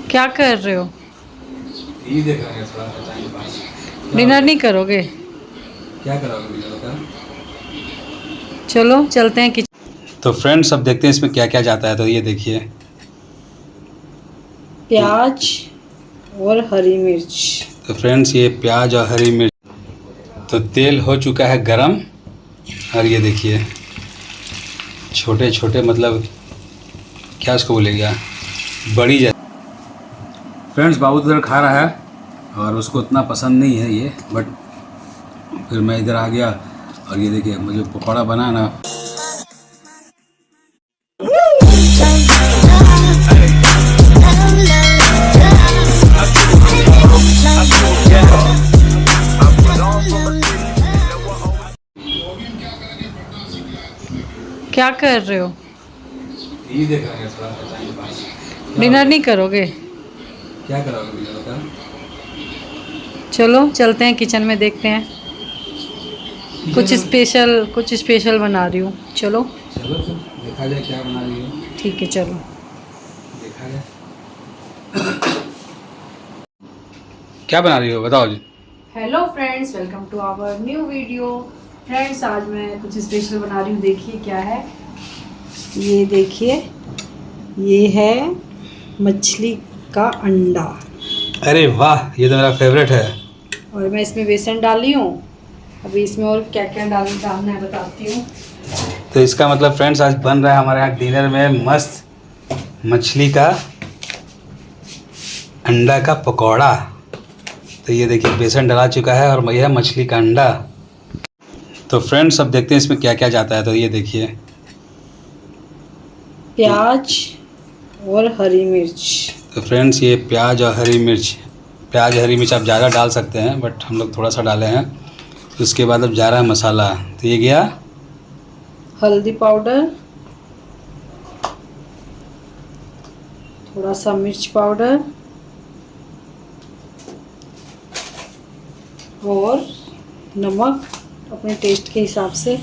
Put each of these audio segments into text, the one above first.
क्या कर रहे हो? टीवी देख रहे हैं, थोड़ा सा टाइम पास। डिनर नहीं करोगे? क्या करोगे डिनर बता। चलो चलते हैं किचन। तो फ्रेंड्स, अब देखते हैं इसमें क्या क्या जाता है। तो ये देखिए, प्याज और हरी मिर्च। तो फ्रेंड्स ये प्याज और हरी मिर्च। तो तेल हो चुका है गरम, और ये देखिए छोटे छोटे, मतलब क्या उसको बोलेगा, बड़ी जैसे। फ्रेंड्स, बाबू इधर खा रहा है और उसको उतना पसंद नहीं है ये, बट फिर मैं इधर आ गया और ये देखिए मुझे पकौड़ा बना ना। क्या कर रहे हो? टीवी देख रहे हैं, थोड़ा सा टाइम पास। डिनर नहीं करोगे? क्या करोगे डिनर बता। चलो चलते हैं किचन में, देखते हैं। कुछ स्पेशल बना रही हूँ। चलो चलो फिर देखा जाए क्या बना रही हो। ठीक है, चलो। देखा जाए क्या बना रही हो, बताओ जी। Hello friends, welcome to our new video. Friends, आज मैं कुछ स्पेशल बना रही हूँ। देखिए क्या है। ये देखिए, ये है मछली का अंडा। अरे वाह, ये तो मेरा फेवरेट है। और मैं इसमें बेसन डाली हूँ। अभी इसमें और क्या क्या डालना है बताती हूँ। तो इसका मतलब फ्रेंड्स, आज बन रहा है हमारे यहाँ डिनर में मस्त मछली का अंडा का पकौड़ा। तो ये देखिए बेसन डला चुका है और यह है मछली का अंडा। तो फ्रेंड्स, अब देखते हैं इसमें क्या क्या जाता है। तो ये देखिए, प्याज और हरी मिर्च। तो फ्रेंड्स ये प्याज और हरी मिर्च। प्याज हरी मिर्च आप ज़्यादा डाल सकते हैं, बट हम लोग थोड़ा सा डाले हैं। उसके बाद अब जा रहा है मसाला। तो ये गया हल्दी पाउडर, थोड़ा सा मिर्च पाउडर और नमक अपने टेस्ट के हिसाब से।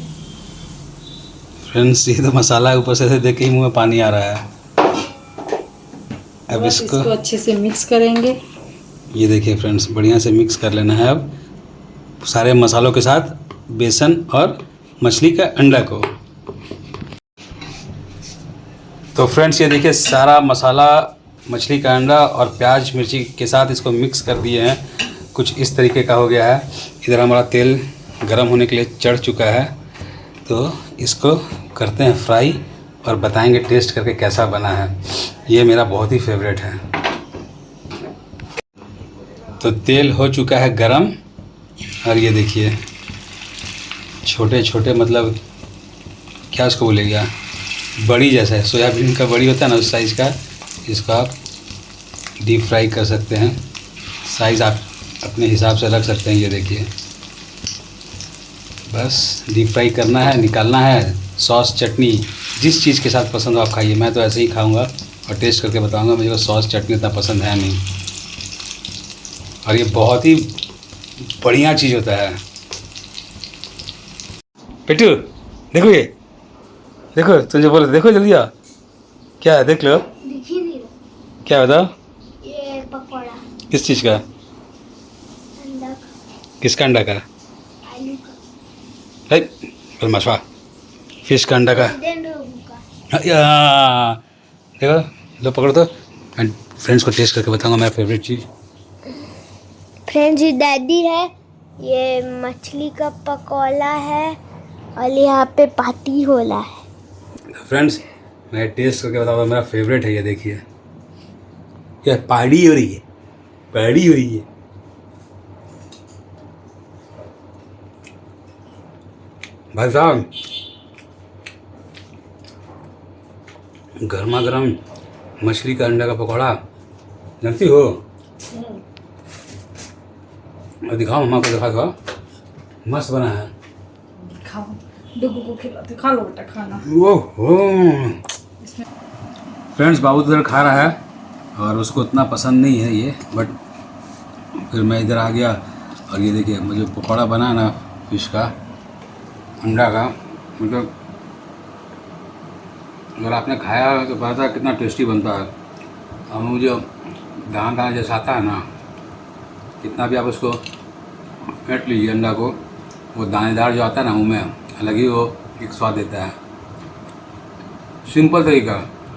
फ्रेंड्स, ये तो मसाला ऊपर से देख के ही मुँह में पानी आ रहा है। अब बस इसको अच्छे से मिक्स करेंगे। ये देखिए फ्रेंड्स, बढ़िया से मिक्स कर लेना है अब सारे मसालों के साथ बेसन और मछली का अंडा को। तो फ्रेंड्स, ये देखिए सारा मसाला मछली का अंडा और प्याज मिर्ची के साथ इसको मिक्स कर दिए हैं। कुछ इस तरीके का हो गया है। इधर हमारा तेल गर्म होने के लिए चढ़ चुका है। तो इसको करते हैं फ्राई और बताएंगे टेस्ट करके कैसा बना है। ये मेरा बहुत ही फेवरेट है। तो तेल हो चुका है गरम, और ये देखिए छोटे छोटे, मतलब क्या उसको बोलेगा, बड़ी जैसा है, सोयाबीन का बड़ी होता है ना, उस साइज़ का। इसको आप डीप फ्राई कर सकते हैं। साइज़ आप अपने हिसाब से रख सकते हैं। ये देखिए, बस डीप फ्राई करना है, निकालना है। सॉस चटनी जिस चीज़ के साथ पसंद हो आप खाइए। मैं तो ऐसे ही खाऊंगा और टेस्ट करके बताऊंगा। मुझे सॉस चटनी उतना पसंद है नहीं, और ये बहुत ही बढ़िया चीज़ होता है। पेटू देखो, ये देखो, तुझे बोले देखो जल्दी आ। क्या है, देख लो। दिख ही नहीं रहा। क्या है बताओ। ये पकौड़ा किस चीज़ का? अंडा का, किसका अंडा का? आलू का, है बदमाशा, फिश का अंडा का। प्रेसिडेंट का। या, देखो लो, पकड़ो तो। एंड फ्रेंड्स को टेस्ट करके बताऊंगा मेरा फेवरेट चीज़। फ्रेंड्स, ये डैडी है, ये मछली का पकौड़ा है और यहाँ पे पार्टी होला है। फ्रेंड्स, मैं टेस्ट करके बताऊंगा मेरा फेवरेट है। ये देखिए, ये पार्टी हो रही है, पार्टी हो रही है। भाई साहब, गर्मा गर्म मछली का अंडा का पकौड़ा जानती हो? और दिखाओ, मम्मा को दिखा दो, मस्त बना है। खाओ, डुगू को खिलाते। खा लो बेटा खाना। ओहो फ्रेंड्स, बाबू इधर खा रहा है और उसको उतना पसंद नहीं है ये, बट फिर मैं इधर आ गया और ये देखिए मुझे पकौड़ा बना ना फिश का अंडा का, मतलब अगर आपने खाया है तो पता है कितना टेस्टी बनता है। और मुझे दाना दाना जैसा आता है ना, कितना भी आप उसको फेंट लीजिए अंडा को, वो दानेदार जो आता है ना मुँह में, अलग ही वो एक स्वाद देता है। सिंपल तरीका,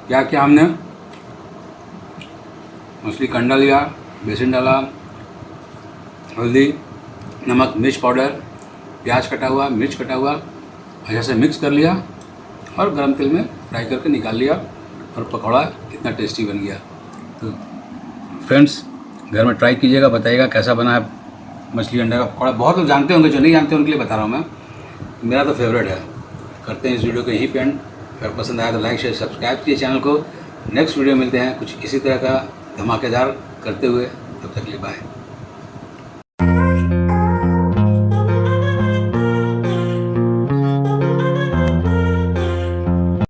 क्या क्या हमने मछली का अंडा लिया, बेसन डाला, हल्दी, नमक, मिर्च पाउडर, प्याज कटा हुआ, मिर्च कटा हुआ, अच्छा से मिक्स कर लिया और गरम तेल में फ्राई करके निकाल लिया और पकौड़ा कितना टेस्टी बन गया। तो फ्रेंड्स घर में ट्राई कीजिएगा, बताइएगा कैसा बना है मछली अंडा का पकौड़ा। बहुत लोग जानते होंगे, जो नहीं जानते उनके लिए बता रहा हूँ मैं, मेरा तो फेवरेट है। करते हैं इस वीडियो को यहीं पे एंड। अगर पसंद आया तो लाइक शेयर सब्सक्राइब कीजिए चैनल को। नेक्स्ट वीडियो मिलते हैं कुछ इसी तरह का धमाकेदार करते हुए, तब तक के लिए बाय।